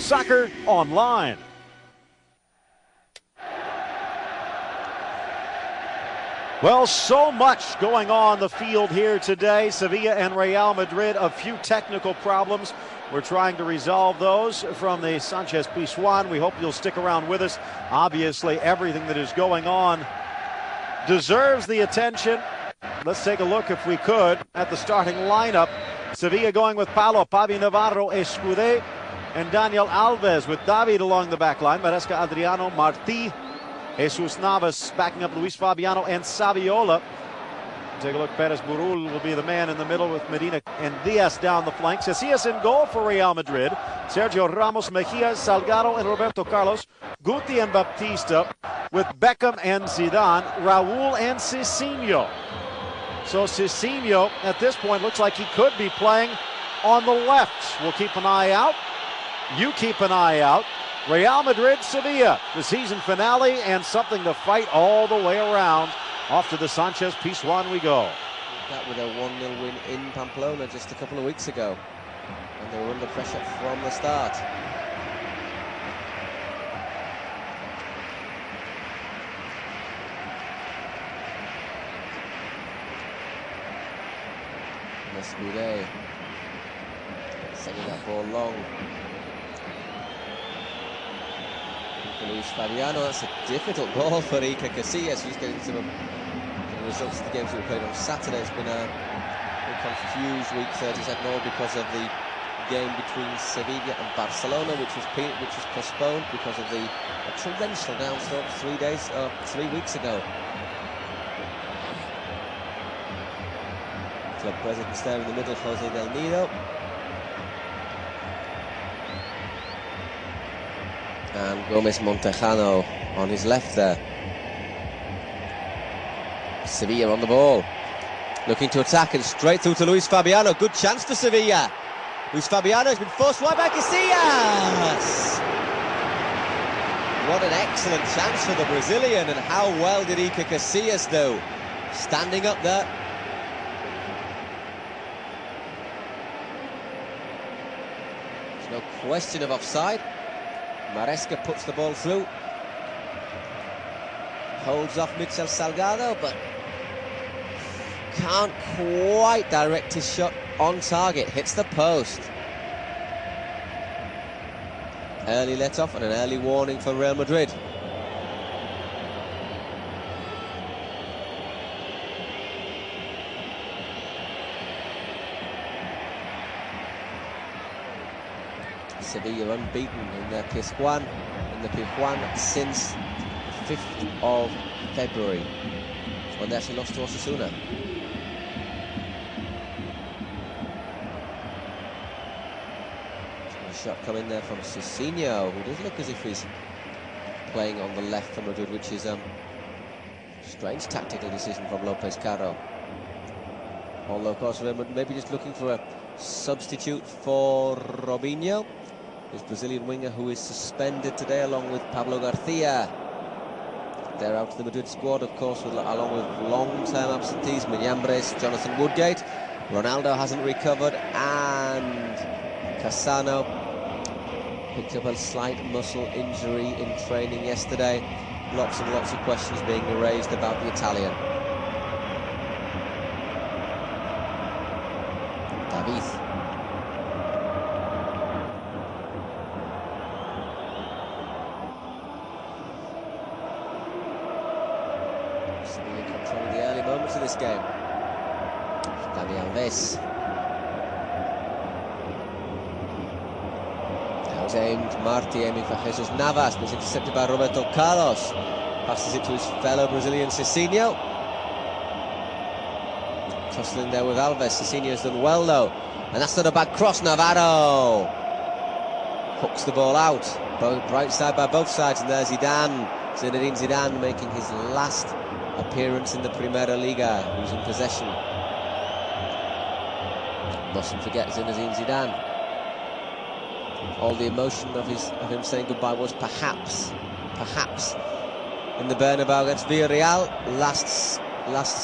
Soccer Online. Well, so much going on the field here today. Sevilla and Real Madrid, a few technical problems. We're trying to resolve those from the Sanchez Pizjuan. We hope you'll stick around with us. Obviously, everything that is going on deserves the attention. Let's take a look, if we could, at the starting lineup. Sevilla going with Paulo, Pavi Navarro, Escudé, and Daniel Alves, with David along the back line. Maresca, Adriano, Martí, Jesus Navas backing up Luis Fabiano and Saviola. Take a look, Perez Burul will be the man in the middle with Medina and Diaz down the flanks. Casillas in goal for Real Madrid. Sergio Ramos, Mejia, Salgado, and Roberto Carlos. Guti and Baptista with Beckham and Zidane. Raúl and Cicinho. So Cicinho, at this point, looks like he could be playing on the left. We'll keep an eye out. You keep an eye out. Real Madrid, Sevilla, the season finale, and something to fight all the way around. Off to the Sanchez Pizjuan we go. That with a 1-0 win in Pamplona just a couple of weeks ago. And they were under pressure from the start. Escudé sending that ball long. Luis Fabiano, that's a difficult ball for Iker Casillas, who's getting some results of the games that we played on Saturday. It's been a confused week 37 all because of the game between Sevilla and Barcelona, which was postponed because of the torrential downstorm 3 weeks ago. Club president's there in the middle, Jose Del Nido. And Gomez Montejano on his left there. Sevilla on the ball, looking to attack and straight through to Luis Fabiano. Good chance for Sevilla. Luis Fabiano has been forced wide by Casillas. What an excellent chance for the Brazilian, and how well did Iker Casillas do? Standing up there. There's no question of offside. Maresca puts the ball through, holds off Michel Salgado, but can't quite direct his shot on target. Hits the post. Early let-off and an early warning for Real Madrid. Sevilla unbeaten in the Pizjuan since 5th of February, when they actually lost to Osasuna. A shot coming there from Cicinho, who does look as if he's playing on the left for Madrid, which is a strange tactical decision from Lopez Caro. Although, of course, maybe just looking for a substitute for Robinho, his Brazilian winger, who is suspended today along with Pablo Garcia. They're out of the Madrid squad, of course, along with long-term absentees, Miñambres, Jonathan Woodgate. Ronaldo hasn't recovered, and Cassano picked up a slight muscle injury in training yesterday. Lots and lots of questions being raised about the Italian. David. Controlling the early moments of this game. Dani Alves. Now it's aimed, Martí aiming for Jesus Navas, but it's intercepted by Roberto Carlos. Passes it to his fellow Brazilian Cicinho. Tussling there with Alves. Cicinho's done well though, and that's not a bad cross. Navarro hooks the ball out. Right side by both sides, and there's Zidane. Zinedine Zidane making his last appearance in the Primera Liga, who's in possession. Mustn't forget Zinedine Zidane. All the emotion of him saying goodbye was perhaps in the Bernabeu against Villarreal last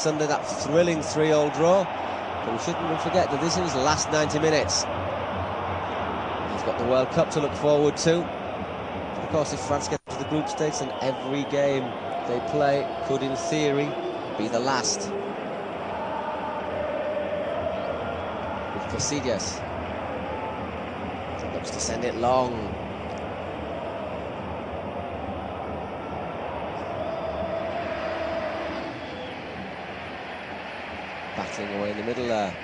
Sunday, that thrilling 3-3 draw. But we shouldn't forget that this is his last 90 minutes. He's got the World Cup to look forward to. Of course, if France get to the group stage, then every game they play could, in theory, be the last. With Casillas. He looks to send it long. Battling away in the middle there.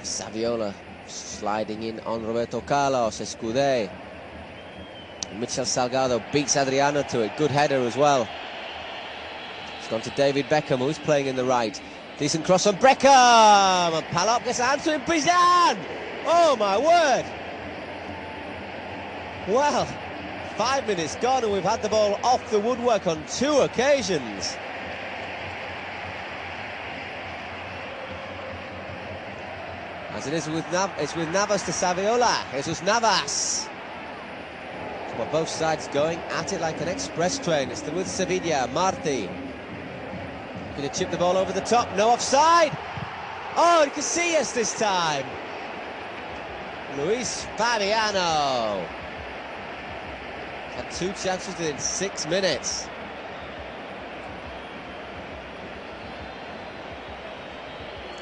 Saviola sliding in on Roberto Carlos. Escudé. Michel Salgado beats Adriano to it. Good header as well. It's gone to David Beckham, who's playing in the right. Decent cross from Beckham! And Palop gets a hand to him. Pizan! Oh my word! Well, 5 minutes gone and we've had the ball off the woodwork on 2 occasions. As it is with Navas to Saviola. Jesus Navas. Well, both sides going at it like an express train. It's still with Sevilla. Marti. Going to chip the ball over the top. No offside. Oh, you can see us this time. Luis Fabiano. Had 2 chances within 6 minutes.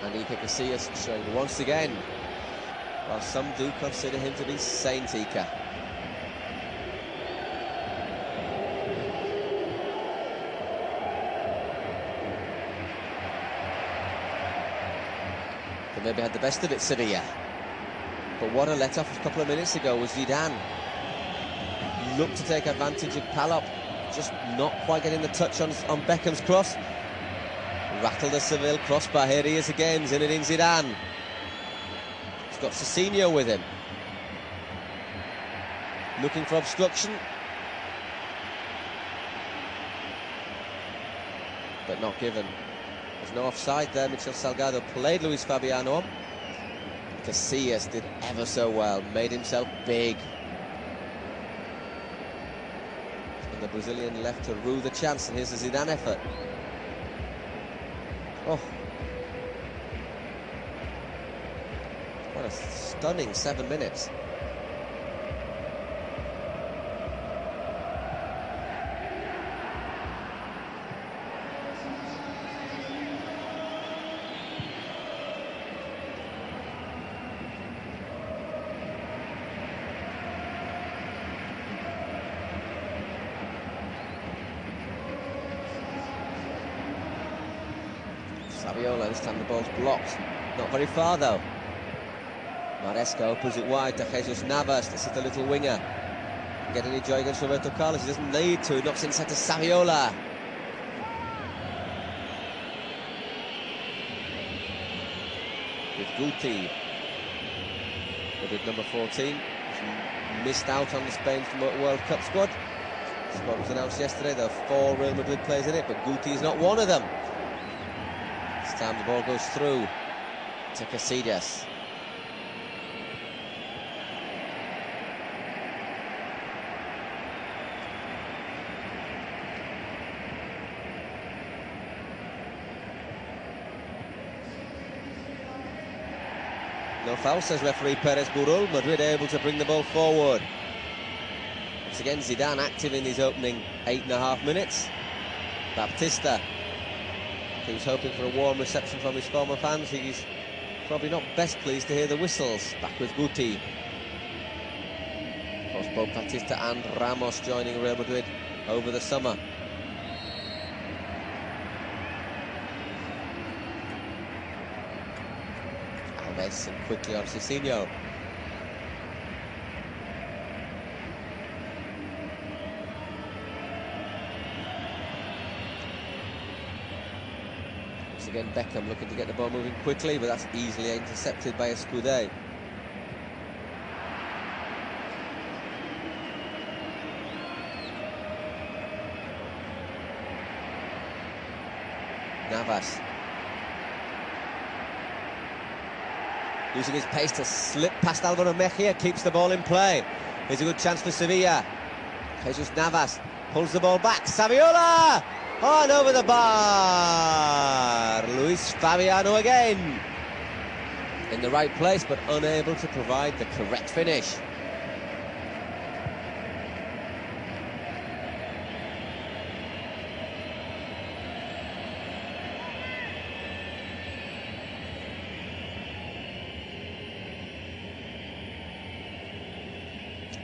And Iker Casillas showing once again, while some do consider him to be Saint Iker. They maybe had the best of it, Sevilla. But what a let-off a couple of minutes ago was Zidane. Looked to take advantage of Palop, just not quite getting the touch on Beckham's cross. Rattled the Seville crossbar. Here he is again, Zinedine Zidane. He's got Cicinho with him. Looking for obstruction. But not given. There's no offside there. Michel Salgado played Luis Fabiano on. Casillas did ever so well, made himself big. And the Brazilian left to rue the chance, and here's the Zidane effort. Oh, what a stunning 7 minutes. Saviola, this time the ball's blocked. Not very far though. Maresca opens it wide to Jesus Navas. This is the little winger. Get any joy against Roberto Carlos? He doesn't need to. Knocks inside to Saviola. With Guti. With number 14. Missed out on the Spain World Cup squad. The squad was announced yesterday. There are 4 Real Madrid players in it, but Guti is not one of them. This time the ball goes through to Casillas. No foul, says referee Perez Burul. Madrid able to bring the ball forward. Once again, Zidane active in his opening 8.5 minutes. Baptista, he was hoping for a warm reception from his former fans. He's probably not best pleased to hear the whistles. Back with Guti. Of course, both Baptista and Ramos joining Real Madrid over the summer. Alves and quickly on Cicinho. Again, Beckham looking to get the ball moving quickly, but that's easily intercepted by Escudé. Navas. Using his pace to slip past Alvaro Mejia, keeps the ball in play. Here's a good chance for Sevilla. Jesus Navas pulls the ball back. Saviola! On over the bar. Luis Fabiano again. in the right place, but unable to provide the correct finish.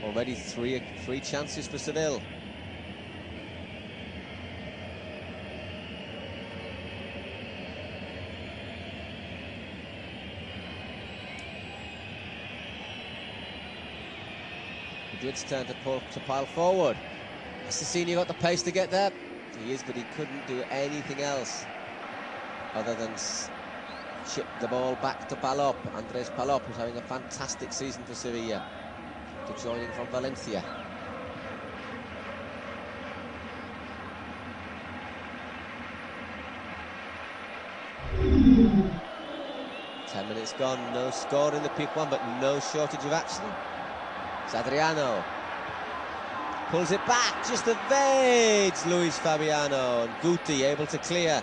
Already three chances for Seville. Madrid's turn to pile forward. Cecchini got the pace to get there. He is, but he couldn't do anything else other than chip the ball back to Palop. Andres Palop, who's having a fantastic season for Sevilla, joining from Valencia. Ten minutes gone, no score in the peak one, but no shortage of action. It's Adriano. Pulls it back, just evades Luis Fabiano, and Guti able to clear.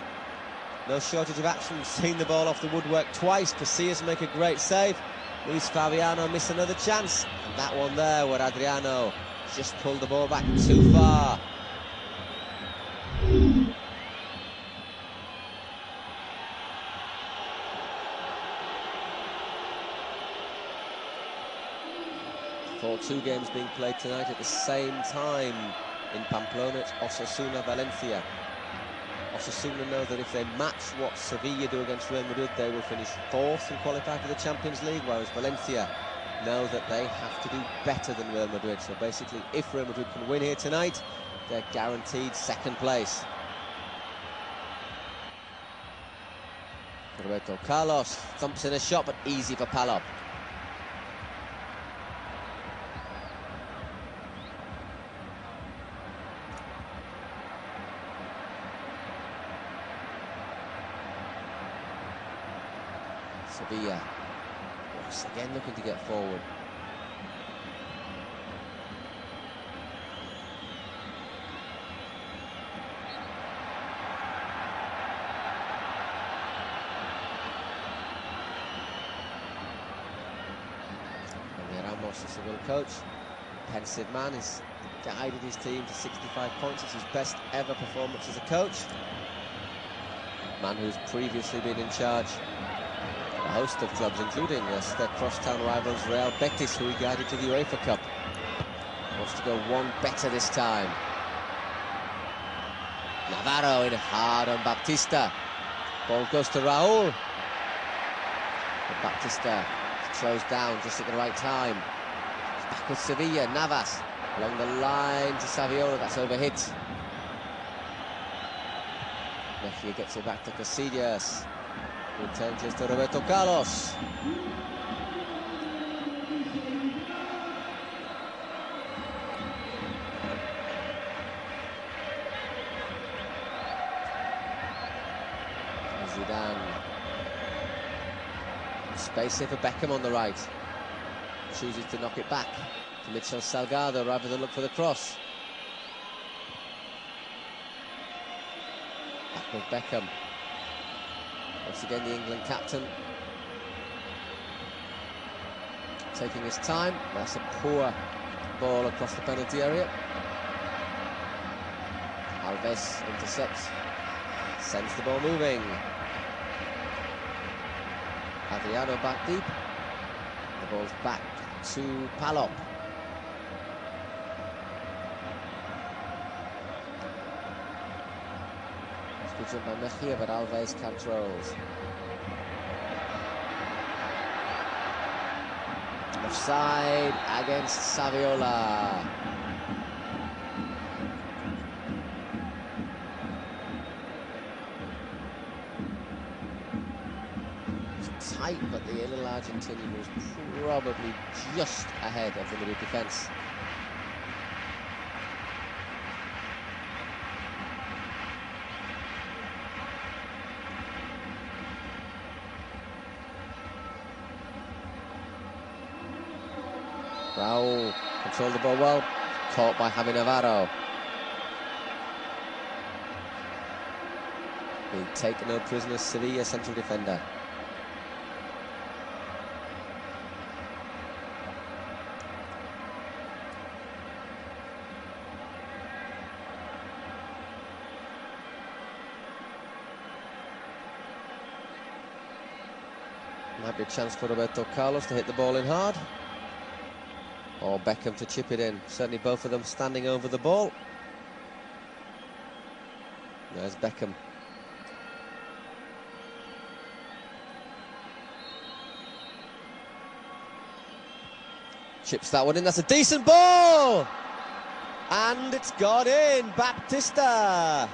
No shortage of action, seen the ball off the woodwork twice. Casillas make a great save. Luis Fabiano missed another chance, and that one there where Adriano just pulled the ball back too far. Two games being played tonight at the same time in Pamplona. It's Osasuna Valencia. Osasuna know that if they match what Sevilla do against Real Madrid, they will finish fourth and qualify for the Champions League, whereas Valencia know that they have to do better than Real Madrid. So basically, if Real Madrid can win here tonight, they're guaranteed second place. Roberto Carlos thumps in a shot, but easy for Palop. Sevilla once again looking to get forward. And Ramos, the Seville coach, pensive man, has guided his team to 65 points. It's his best ever performance as a coach. Man who's previously been in charge a host of clubs, including their crosstown rivals Real Betis, who he guided to the UEFA Cup. Wants to go one better this time. Navarro in hard on Baptista. Ball goes to Raul. But Baptista throws down just at the right time. It's back with Sevilla. Navas along the line to Saviola. That's overhit. Mejia gets it back to Casillas. Returns this to Roberto Carlos. Zidane. Space here for Beckham on the right. Chooses to knock it back to Mitchell Salgado rather than look for the cross. Back with Beckham. Once again, the England captain taking his time. That's a poor ball across the penalty area. Alves intercepts, sends the ball moving. Adriano back deep. The ball's back to Palop. Good jump by Mejia, but Alves controls. Offside against Saviola. It's tight, but the little Argentinian was probably just ahead of the Madrid defence. Raul controlled the ball well, caught by Javi Navarro. Being taken no prisoners, Sevilla central defender. Might be a chance for Roberto Carlos to hit the ball in hard. Or Beckham to chip it in. Certainly both of them standing over the ball. There's Beckham. Chips that one in, that's a decent ball! And it's got in, Baptista!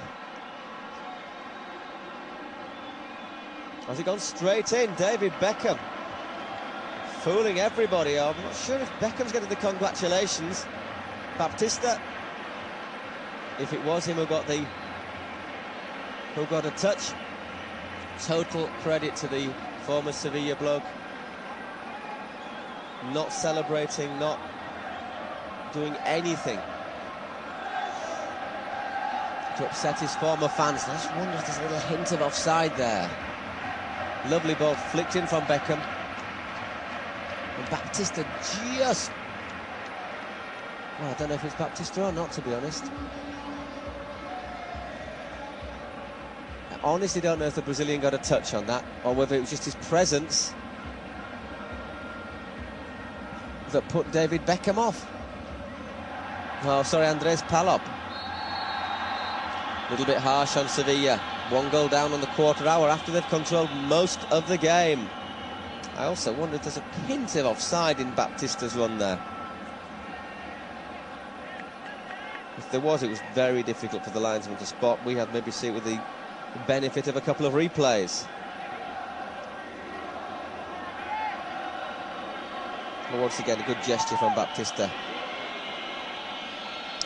Has he gone straight in, David Beckham? Fooling everybody. I'm not sure if Beckham's getting the congratulations. Baptista, if it was him who got a touch, total credit to the former Sevilla bloke. Not celebrating, not doing anything to upset his former fans. I just wonder if there's a little hint of offside there. Lovely ball flicked in from Beckham. And Baptista just... Well, I don't know if it's Baptista or not, to be honest. I honestly don't know if the Brazilian got a touch on that, or whether it was just his presence that put David Beckham off. Oh, sorry, Andres Palop. A little bit harsh on Sevilla. 1 goal down on the quarter hour after they've controlled most of the game. I also wonder if there's a hint of offside in Baptista's run there. If there was, it was very difficult for the linesman to spot. We had maybe see it with the benefit of a couple of replays. But once again, a good gesture from Baptista.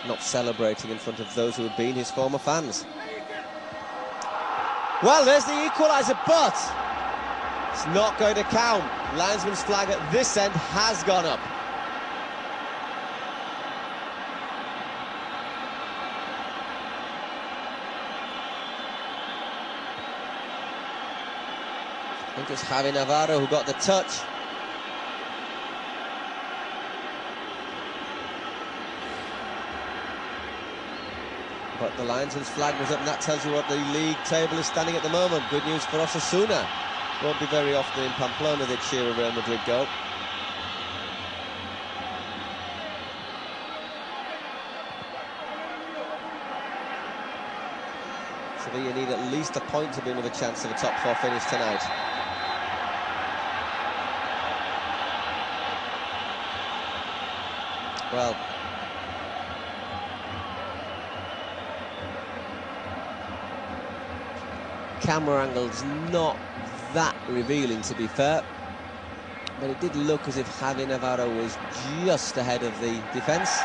Not celebrating in front of those who had been his former fans. Well, there's the equaliser, but it's not going to count. Linesman's flag at this end has gone up. I think it's Javi Navarro who got the touch. But the linesman's flag was up, and that tells you what the league table is standing at the moment. Good news for Osasuna. Won't be very often in Pamplona they'd cheer a Real Madrid goal. Sevilla need at least a point to be with a chance of a top 4 finish tonight. Well, camera angle's not that revealing, to be fair, but it did look as if Javi Navarro was just ahead of the defence.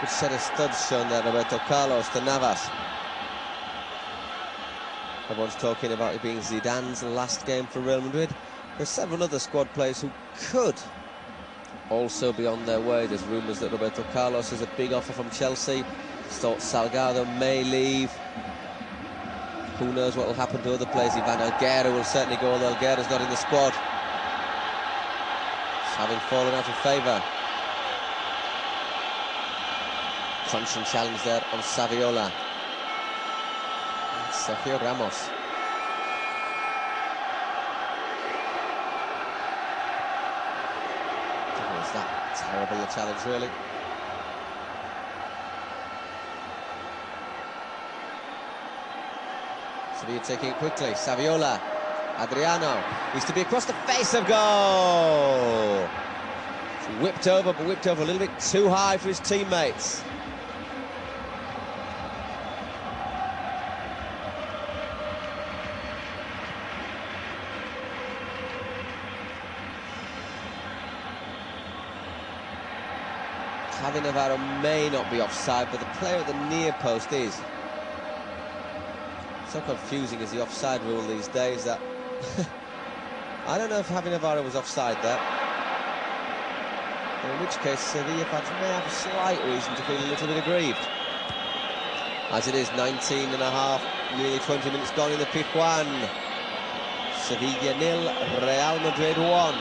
Good set of studs shown there, Roberto Carlos to Navas. Everyone's talking about it being Zidane's last game for Real Madrid. There's several other squad players who could also be on their way. There's rumours that Roberto Carlos has a big offer from Chelsea. Thought Salgado may leave. Who knows what will happen to other players. Ivan Helguera will certainly go, although Helguera's not in the squad. Having fallen out of favour. Crunching challenge there on Saviola. Sergio Ramos. Was that terrible a challenge, really? Sevilla taking it quickly. Saviola. Adriano. Needs to be across the face of goal. It's whipped over, but whipped over a little bit too high for his teammates. Javi Navarro may not be offside, but the player at the near post is. So confusing is the offside rule these days that I don't know if Javi Navarro was offside there. In which case Sevilla fans may have a slight reason to feel a little bit aggrieved. As it is, 19 and a half, nearly 20 minutes gone in the Pizjuán. Sevilla 0, Real Madrid 1.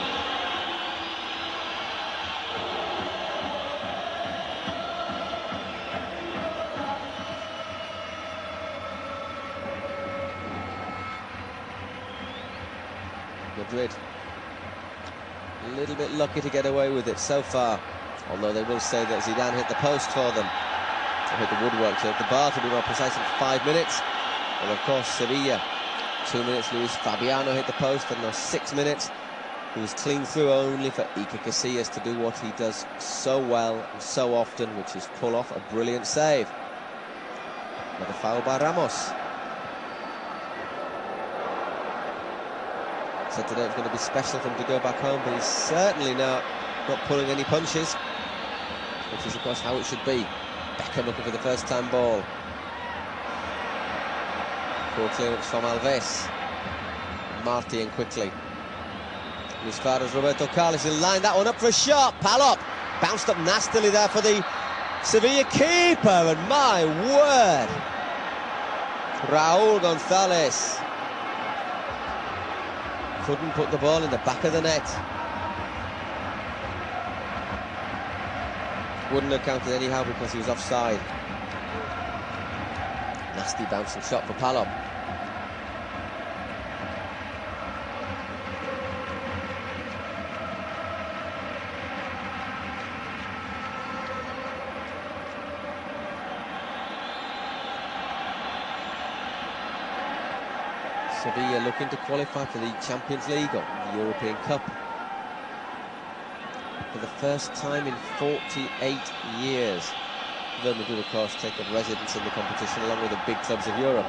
Madrid. A little bit lucky to get away with it so far, although they will say that Zidane hit the post for them. Or hit the woodwork, so the bar, to be more precise, in 5 minutes. And of course, Sevilla, 2 minutes, Luis Fabiano hit the post, and now 6 minutes. He was clean through, only for Iker Casillas to do what he does so well and so often, which is pull off a brilliant save. Another foul by Ramos. Said today it was going to be special for him to go back home, but he's certainly not pulling any punches, which is of course how it should be. Beckham looking for the first time ball. Poor clearance from Alves. Marti in quickly. And as far as Roberto Carlos, he'll line that one up for a shot. Palop bounced up nastily there for the Sevilla keeper, and my word, Raúl González couldn't put the ball in the back of the net. Wouldn't have counted anyhow because he was offside. Nasty bouncing shot for Palop. Sevilla looking to qualify for the Champions League or the European Cup for the first time in 48 years. Real Madrid, of course, take up residence in the competition along with the big clubs of Europe.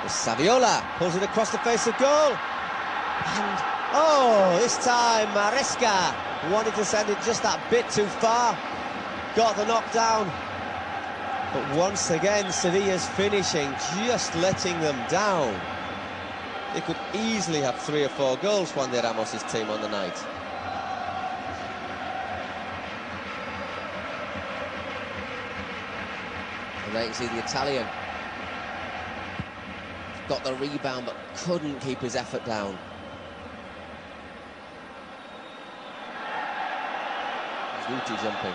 Saviola pulls it across the face of goal. And, oh, this time Maresca wanted to send it just that bit too far. Got the knockdown. But once again, Sevilla's finishing, just letting them down. They could easily have 3 or 4 goals, Juan de Ramos' team on the night. And there you see the Italian. Got the rebound, but couldn't keep his effort down. Guti jumping.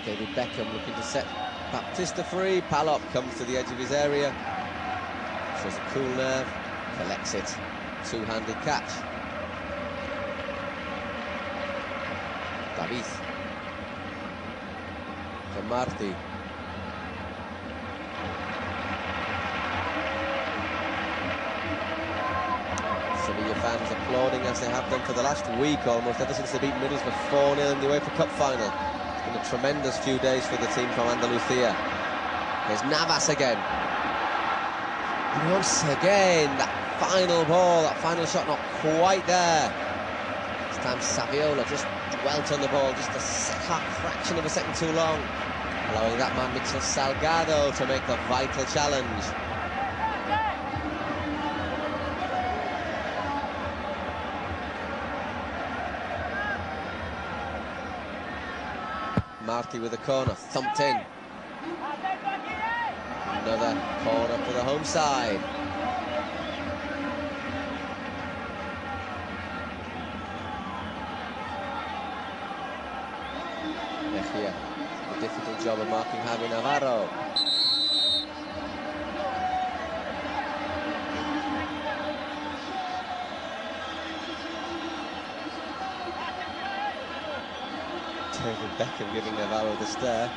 David Beckham looking to set Baptista free. Palop comes to the edge of his area. Shows a cool nerve. Collects it. Two-handed catch. David. For Marti. Sevilla fans applauding as they have done for the last week almost, ever since they beat Middlesbrough 4-0 in the UEFA Cup final. It's been a tremendous few days for the team from Andalusia. There's Navas again. And once again, that final ball, that final shot not quite there. This time Saviola just dwelt on the ball, just a half fraction of a second too long, allowing that man Mitchell Salgado to make the vital challenge. Marti with a corner, thumped in. Another corner for the home side. Mejia, a difficult job of marking Javi Navarro. David Beckham giving Navarro the stare.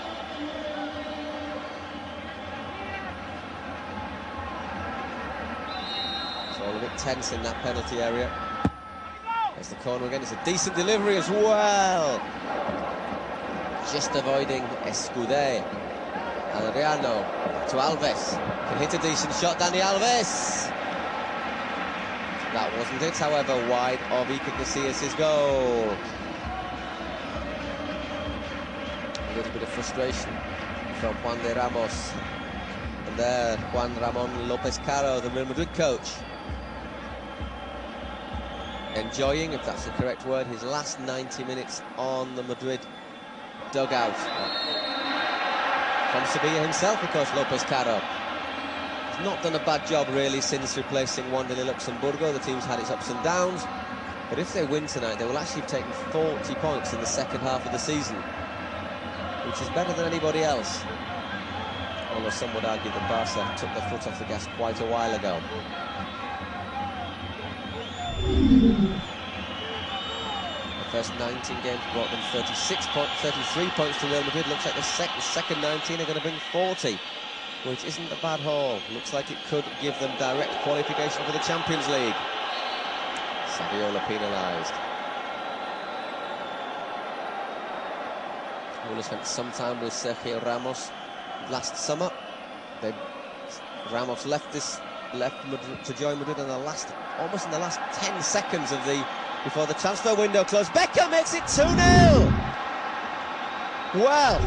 It's all a bit tense in that penalty area. There's the corner again. It's a decent delivery as well. Just avoiding Escudé. Adriano to Alves. Can hit a decent shot, Dani Alves. That wasn't it, however, wide of Iker Casillas' goal. A little bit of frustration from Juan de Ramos. And there, Juan Ramon Lopez Caro, the Real Madrid coach, enjoying, if that's the correct word, his last 90 minutes on the Madrid dugout. From Sevilla himself, of course, Lopez Caro. He's not done a bad job really since replacing Wanderlei Luxemburgo. The team's had its ups and downs, but if they win tonight, they will actually have taken 40 points in the second half of the season, which is better than anybody else. Although some would argue that Barca took their foot off the gas quite a while ago. The first 19 games brought them 33 points to Real Madrid. Looks like the second 19 are going to bring 40, which isn't a bad haul. Looks like it could give them direct qualification for the Champions League. Saviola penalised. Muller spent some time with Sergio Ramos last summer. Ramos left Madrid to join Madrid in almost in the last 10 seconds of before the transfer window closed. Beckham makes it 2-0. Well,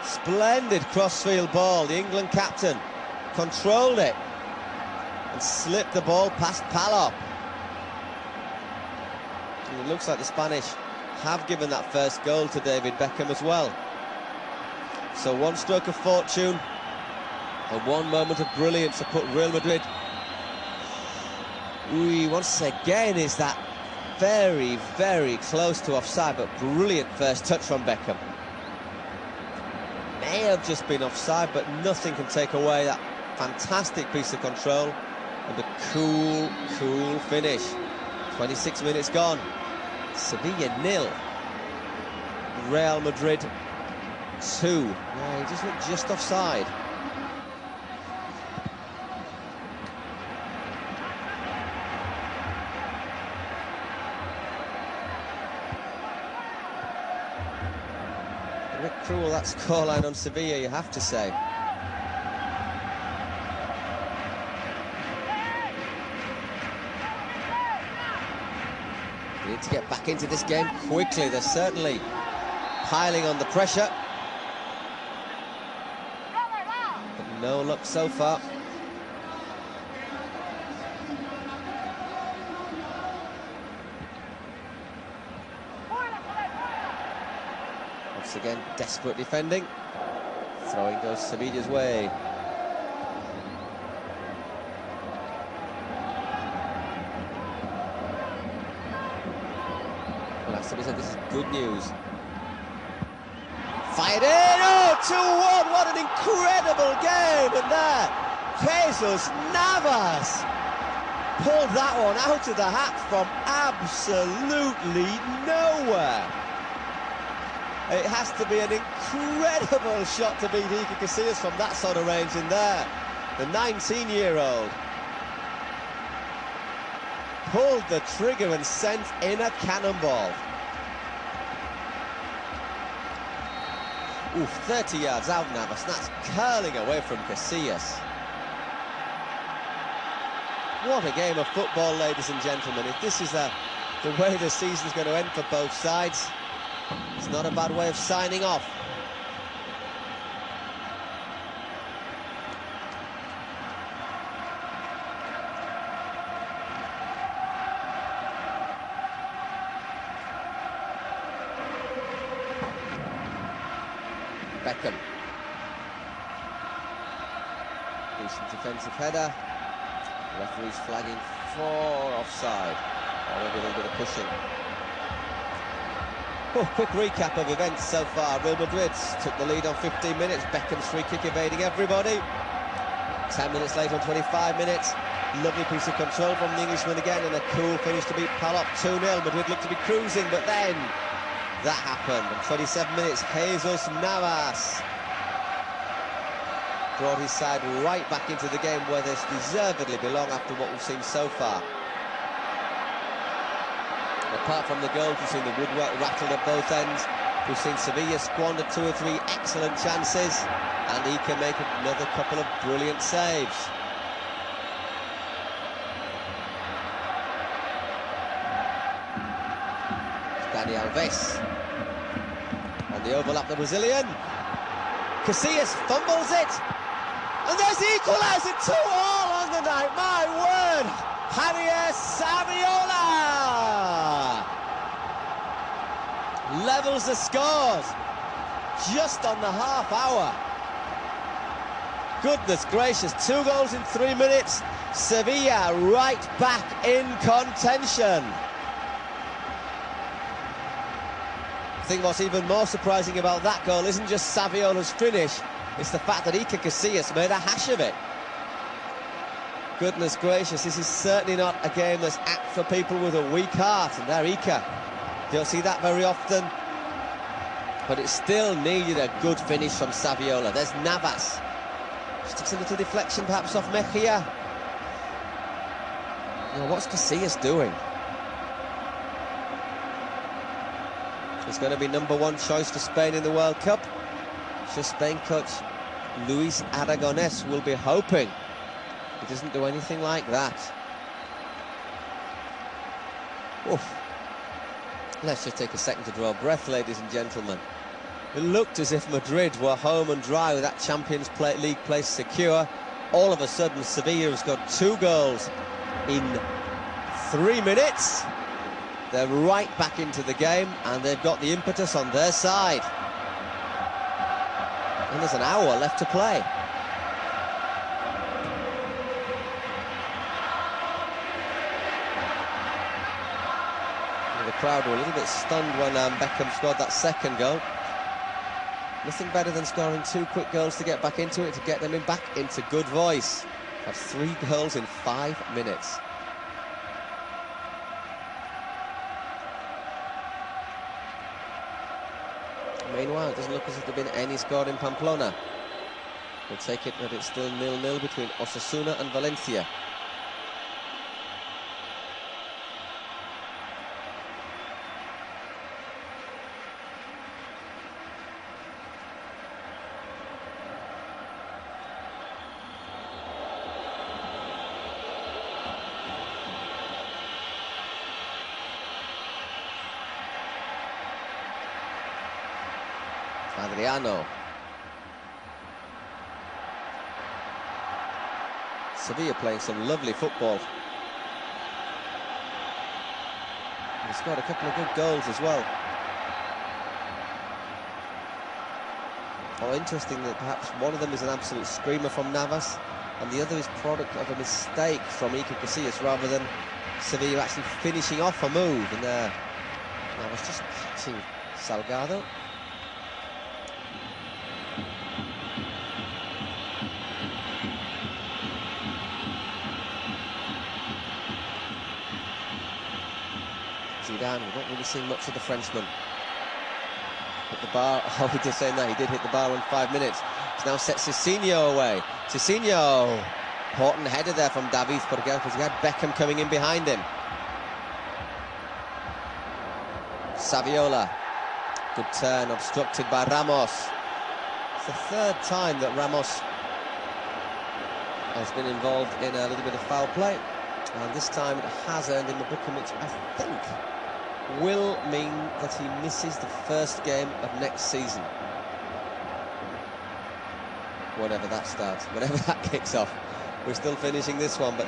splendid crossfield ball. The England captain controlled it and slipped the ball past Palop. And it looks like the Spanish have given that first goal to David Beckham as well. So one stroke of fortune and one moment of brilliance to put Real Madrid. Once again is that very, very close to offside, but brilliant first touch from Beckham. May have just been offside, but nothing can take away that fantastic piece of control and a cool, cool finish. 26 minutes gone. Sevilla 0, Real Madrid 2. Yeah, he just looked just offside. A bit cruel, that scoreline on Sevilla, you have to say. They need to get back into this game quickly. They're certainly piling on the pressure. But no luck so far. Once again, desperate defending. Throwing goes Sevilla's way. This is good news. Fired in! Oh, 2-1! What an incredible game! And there, Jesus Navas pulled that one out of the hat from absolutely nowhere. It has to be an incredible shot to beat Iker Casillas from that sort of range in there. The 19-year-old pulled the trigger and sent in a cannonball. Ooh, 30 yards out Navas, that's curling away from Casillas. What a game of football, ladies and gentlemen. If this is the way the season's going to end for both sides, it's not a bad way of signing off. Beckham. Decent defensive header. The referee's flagging for offside. Or maybe a little bit of pushing. Oh, quick recap of events so far. Real Madrid took the lead on 15 minutes. Beckham's free kick evading everybody. 10 minutes later on 25 minutes. Lovely piece of control from the Englishman again, and a cool finish to beat Palop 2-0. Madrid looked to be cruising, but then that happened. And 27 minutes, Jesus Navas brought his side right back into the game where they deservedly belong after what we've seen so far. Apart from the goals, we've seen the woodwork rattled at both ends. We've seen Sevilla squander 2 or 3 excellent chances, and he can make another couple of brilliant saves. Dani Alves on the overlap, the Brazilian. Casillas fumbles it, and there's the equaliser, 2-2 on the night. My word, Javier Saviola levels the scores. just on the half hour. Goodness gracious, 2 goals in 3 minutes. Sevilla right back in contention. I think what's even more surprising about that goal isn't just Saviola's finish, it's the fact that Iker Casillas made a hash of it. Goodness gracious, this is certainly not a game that's apt for people with a weak heart, and there Iker. Don't see that very often, but it still needed a good finish from Saviola. There's Navas. Sticks a little deflection perhaps off Mejia. Well, what's Casillas doing? He's going to be #1 choice for Spain in the World Cup. So Spain coach Luis Aragonés will be hoping he doesn't do anything like that. Oof. Let's just take a second to draw breath, ladies and gentlemen. It looked as if Madrid were home and dry with that Champions League place secure. All of a sudden, Sevilla has got 2 goals in 3 minutes. They're right back into the game, and they've got the impetus on their side. And there's an hour left to play. The crowd were a little bit stunned when Beckham scored that second goal. Nothing better than scoring 2 quick goals to get back into it, to get them back into good voice. Had 3 goals in 5 minutes. Meanwhile, it doesn't look as if there's been any scored in Pamplona. We'll take it that it's still 0-0 between Osasuna and Valencia. Adriano. Sevilla playing some lovely football. He scored a couple of good goals as well. Oh, interesting that perhaps one of them is an absolute screamer from Navas, and the other is product of a mistake from Iker Casillas rather than Sevilla actually finishing off a move. And Navas just catching Salgado. Zidane, we're not really seeing much of the Frenchman. Hit the bar. Oh, he did say that. He did hit the bar in 5 minutes. He's now set Cicinho away. Cicinho. Important header there from David Portugal because he had Beckham coming in behind him. Saviola. Good turn, obstructed by Ramos. It's the 3rd time that Ramos has been involved in a little bit of foul play. And this time it has earned him a booking, which I think will mean that he misses the first game of next season. Whenever that starts, whenever that kicks off. We're still finishing this one, but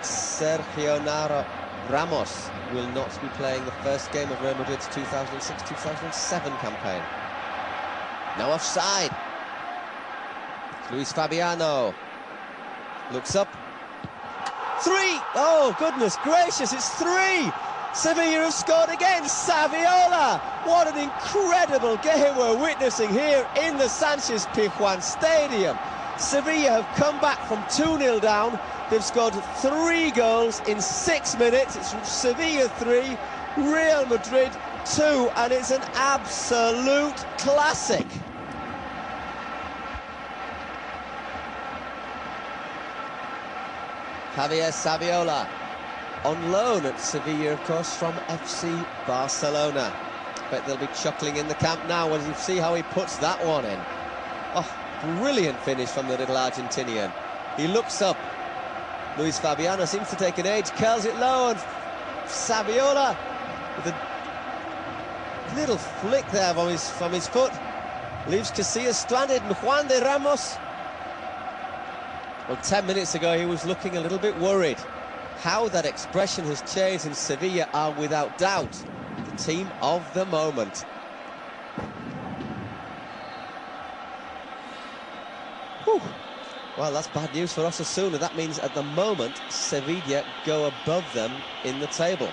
Sergio Naro Ramos will not be playing the first game of Real Madrid's 2006-2007 campaign. No offside. Luis Fabiano looks up. 3! Oh, goodness gracious, it's 3! Sevilla have scored again. Saviola! What an incredible game we're witnessing here in the Sanchez Pizjuan Stadium. Sevilla have come back from 2-0 down. They've scored 3 goals in 6 minutes. It's Sevilla 3, Real Madrid 2, and it's an absolute classic. Javier Saviola, on loan at Sevilla, of course, from FC Barcelona. Bet they'll be chuckling in the camp now when you see how he puts that one in. Oh, brilliant finish from the little Argentinian. He looks up. Luis Fabiano seems to take an edge, curls it low, and Saviola with a little flick there from his foot leaves Casillas stranded. Juan de Ramos. Well, 10 minutes ago he was looking a little bit worried. How that expression has changed, and Sevilla are without doubt the team of the moment. Whew. Well, that's bad news for Osasuna. That means at the moment Sevilla go above them in the table.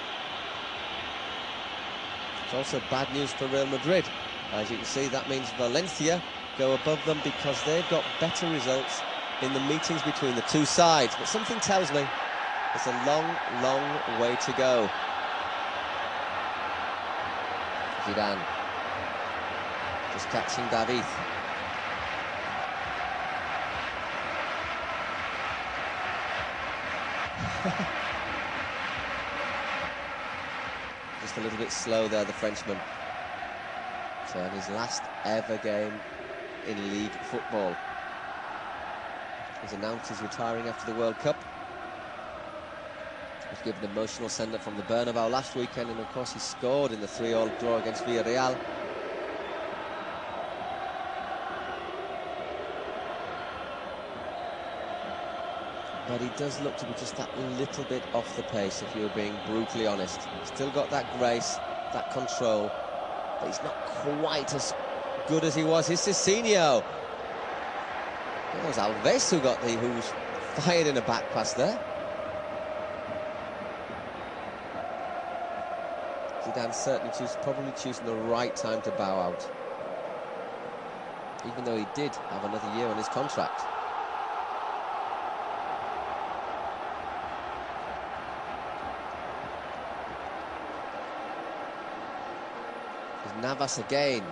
It's also bad news for Real Madrid. As you can see, that means Valencia go above them because they've got better results in the meetings between the two sides. But something tells me there's a long, long way to go. Zidane just catching David. Just a little bit slow there, the Frenchman. So in his last ever game in league football, he's announced he's retiring after the World Cup. He was given an emotional send-up from the Bernabeu last weekend, and of course he scored in the 3-3 draw against Villarreal. But he does look to be just that little bit off the pace, if you're being brutally honest. Still got that grace, that control, but he's not quite as good as he was. Here's Cicinho. It was Alves who was fired in a back pass there. Zidane certainly probably choosing the right time to bow out, even though he did have another year on his contract. Navas again,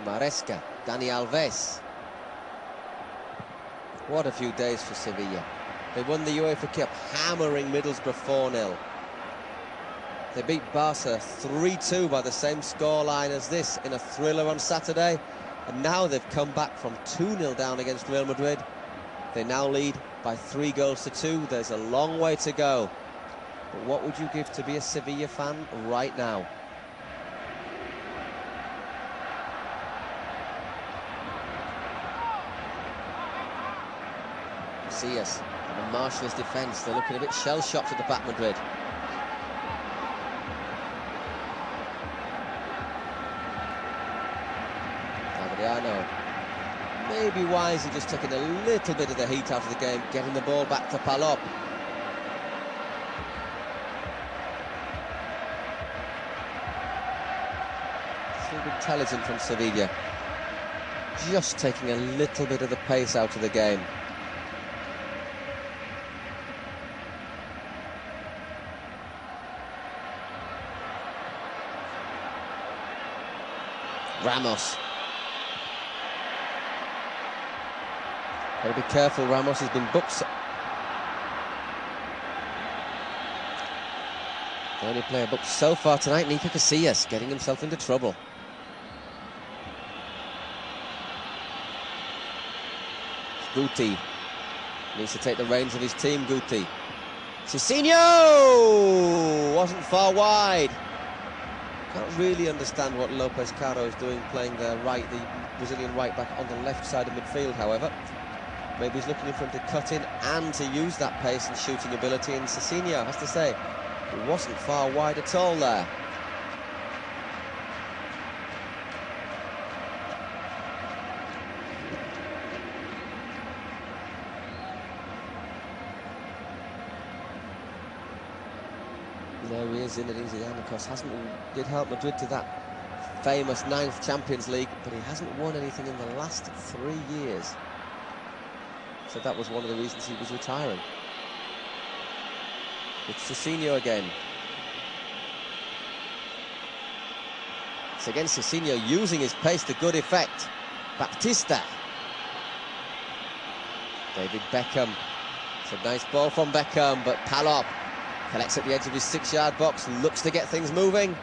Maresca, Dani Alves. What a few days for Sevilla. They won the UEFA Cup, hammering Middlesbrough 4-0. They beat Barca 3-2 by the same scoreline as this in a thriller on Saturday. And now they've come back from 2-0 down against Real Madrid. They now lead by 3-2. There's a long way to go. But what would you give to be a Sevilla fan right now? Casillas and Marshall's defence, they're looking a bit shell-shocked at the back, Madrid. Adriano, maybe wisely just taking a little bit of the heat out of the game, getting the ball back to Palop. Still intelligent from Sevilla, just taking a little bit of the pace out of the game. Ramos. Got to be careful, Ramos has been booked. The only player booked so far tonight, Nico Casillas, getting himself into trouble. Guti needs to take the reins of his team, Guti. Cicinho wasn't far wide. Can't really understand what Lopez Caro is doing, playing the Brazilian right back on the left side of midfield, however. Maybe he's looking for him to cut in and to use that pace and shooting ability, and Cicinho, I have to say, he wasn't far wide at all there. There he is, Zinedine Zidane, of course, did help Madrid to that famous 9th Champions League, but he hasn't won anything in the last 3 years. So that was one of the reasons he was retiring. It's Cicinho again. It's again Cicinho using his pace to good effect. Baptista. David Beckham. It's a nice ball from Beckham, but Palop collects at the edge of his 6-yard box, looks to get things moving.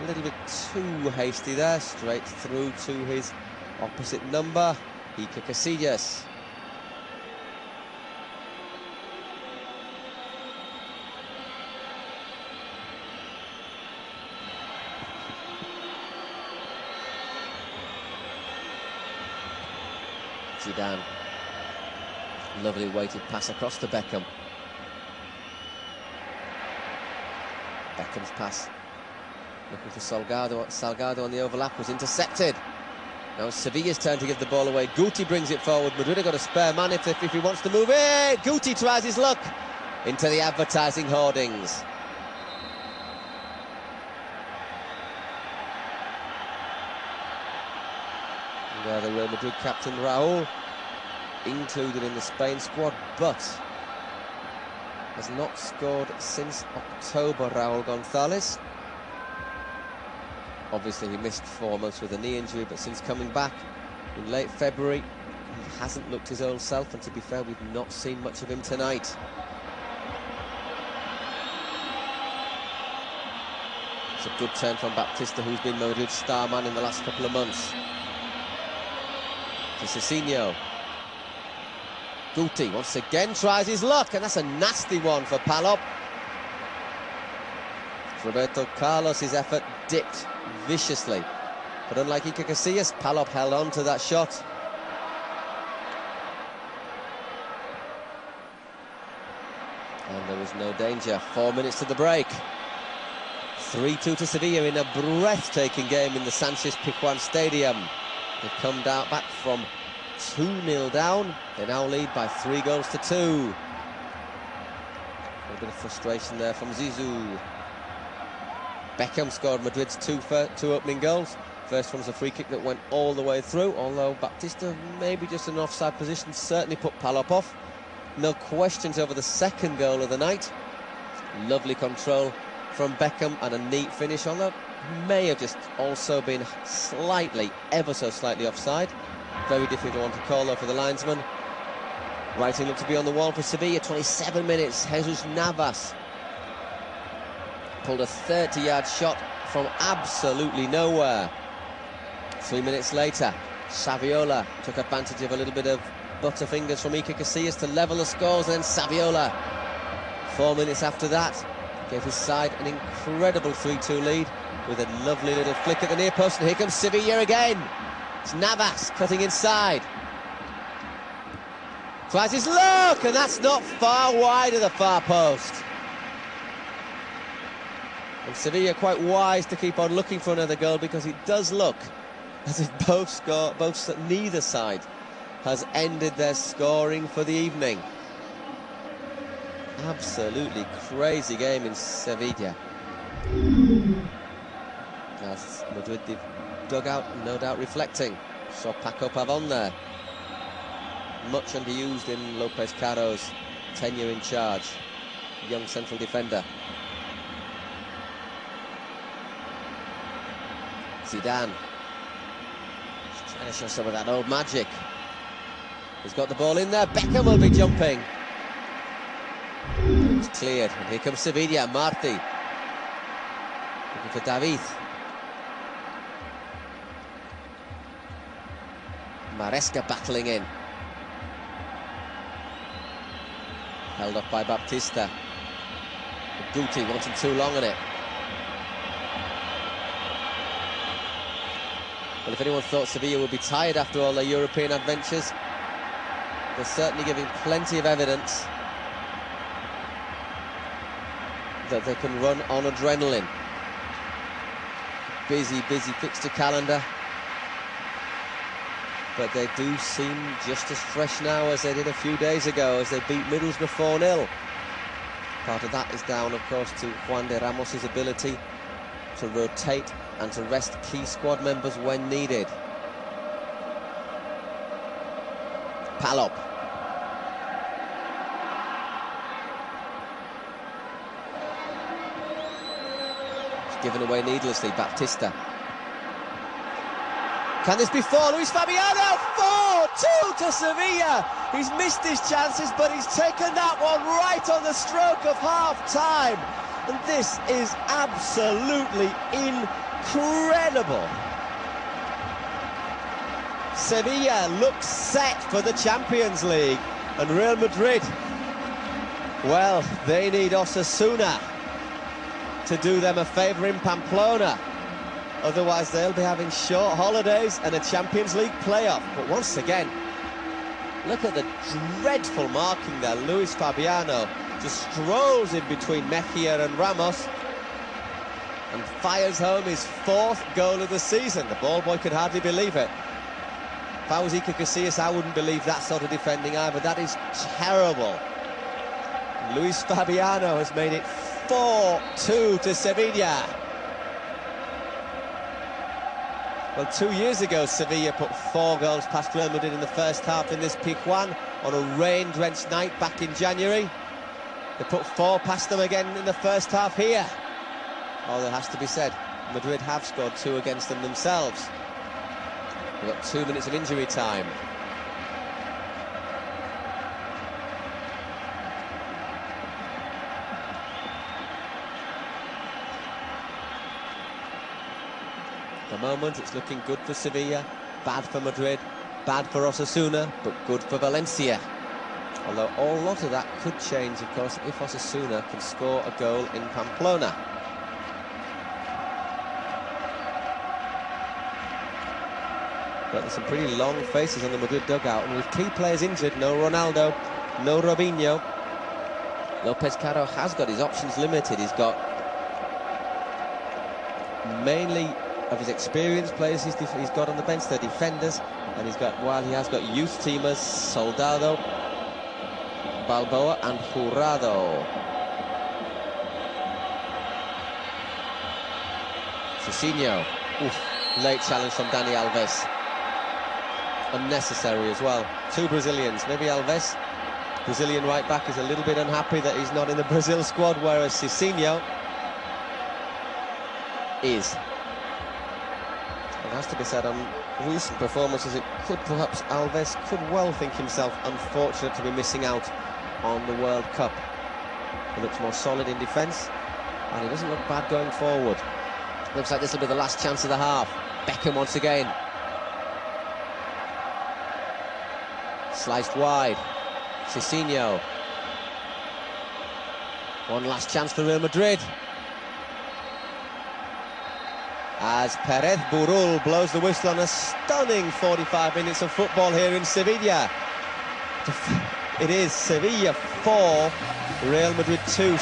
A little bit too hasty there, straight through to his opposite number, Iker Casillas. Zidane. Lovely weighted pass across to Beckham. Beckham's pass, looking for Salgado on the overlap, was intercepted. Now it's Sevilla's turn to give the ball away. Guti brings it forward. Madrid have got a spare man if he wants to move it. Guti tries his luck into the advertising hoardings. The Real Madrid captain Raúl included in the Spain squad, but has not scored since October. Raúl González. Obviously he missed 4 months with a knee injury, but since coming back in late February he hasn't looked his old self, and to be fair, we've not seen much of him tonight. It's a good turn from Baptista, who's been Madrid's star man in the last couple of months. To Cezinho. Guti once again tries his luck, and that's a nasty one for Palop. Roberto Carlos' effort dipped viciously, but unlike Iker Casillas, Palop held on to that shot. And there was no danger. 4 minutes to the break. 3-2 to Sevilla in a breathtaking game in the Sánchez-Pizjuán Stadium. They've come down back from 2-0 down. They now lead by 3-2. A bit of frustration there from Zizou. Beckham scored Madrid's two opening goals. First one was a free kick that went all the way through, although Baptista, maybe just an offside position, certainly put Palop off. No questions over the second goal of the night. Lovely control from Beckham and a neat finish on that. May have just also been slightly, ever so slightly offside. Very difficult one to call though for the linesman. Writing looked to be on the wall for Sevilla. 27 minutes, Jesus Navas pulled a 30-yard shot from absolutely nowhere. 3 minutes later, Saviola took advantage of a little bit of butterfingers from Iker Casillas to level the scores, and then Saviola, 4 minutes after that, gave his side an incredible 3-2 lead with a lovely little flick at the near post, and here comes Sevilla again. It's Navas cutting inside. Tries his luck, and that's not far wide of the far post. And Sevilla quite wise to keep on looking for another goal, because it does look as if neither side has ended their scoring for the evening. Absolutely crazy game in Sevilla. As Madrid, the dugout, no doubt reflecting. Saw Paco Pavón there. Much underused in López Caro's tenure in charge. Young central defender. Zidane. He's trying to show some of that old magic. He's got the ball in there. Beckham will be jumping. It's cleared. And here comes Sevilla. Martí. Looking for David. Maresca battling in. Held up by Baptista. Guti wanting too long on it. Well, if anyone thought Sevilla would be tired after all their European adventures, they're certainly giving plenty of evidence that they can run on adrenaline. Busy fixture calendar, but they do seem just as fresh now as they did a few days ago, as they beat Middlesbrough 4-0. Part of that is down, of course, to Juan de Ramos' ability to rotate and to rest key squad members when needed. Palop. It's given away needlessly. Baptista. Can this be 4? Luis Fabiano, 4-2 to Sevilla. He's missed his chances, but he's taken that one right on the stroke of half-time. And this is absolutely incredible. Sevilla looks set for the Champions League, and Real Madrid, well, they need Osasuna to do them a favour in Pamplona. Otherwise, they'll be having short holidays and a Champions League playoff. But once again, look at the dreadful marking there. Luis Fabiano just strolls in between Mejia and Ramos and fires home his 4th goal of the season. The ball boy could hardly believe it. If I was Iker Casillas, I wouldn't believe that sort of defending either. That is terrible. Luis Fabiano has made it 4-2 to Sevilla. Well, 2 years ago, Sevilla put 4 goals past Real Madrid in the first half in this Pizjuán on a rain-drenched night back in January. They put 4 past them again in the first half here. Although it has to be said, Madrid have scored 2 against them themselves. We've got 2 minutes of injury time. At the moment, it's looking good for Sevilla, bad for Madrid, bad for Osasuna, but good for Valencia. Although a lot of that could change, of course, if Osasuna can score a goal in Pamplona. But there's some pretty long faces on the Madrid dugout, and with key players injured, no Ronaldo, no Robinho, Lopez Caro has got his options limited. He's got mainly of his experienced players he's got on the bench, they're defenders, and he's got, while he has got youth teamers, Soldado, Balboa and Jurado. Cicinho, late challenge from Dani Alves. Unnecessary as well. 2 Brazilians, maybe Alves, Brazilian right back, is a little bit unhappy that he's not in the Brazil squad, whereas Cicinho is. It has to be said, on recent performances, it could perhaps, Alves could well think himself unfortunate to be missing out on the World Cup. He looks more solid in defence, and he doesn't look bad going forward. Looks like this will be the last chance of the half. Beckham once again. Sliced wide. Cicinho. One last chance for Real Madrid. As Perez Burul blows the whistle on a stunning 45 minutes of football here in Sevilla. It is Sevilla 4, Real Madrid 2.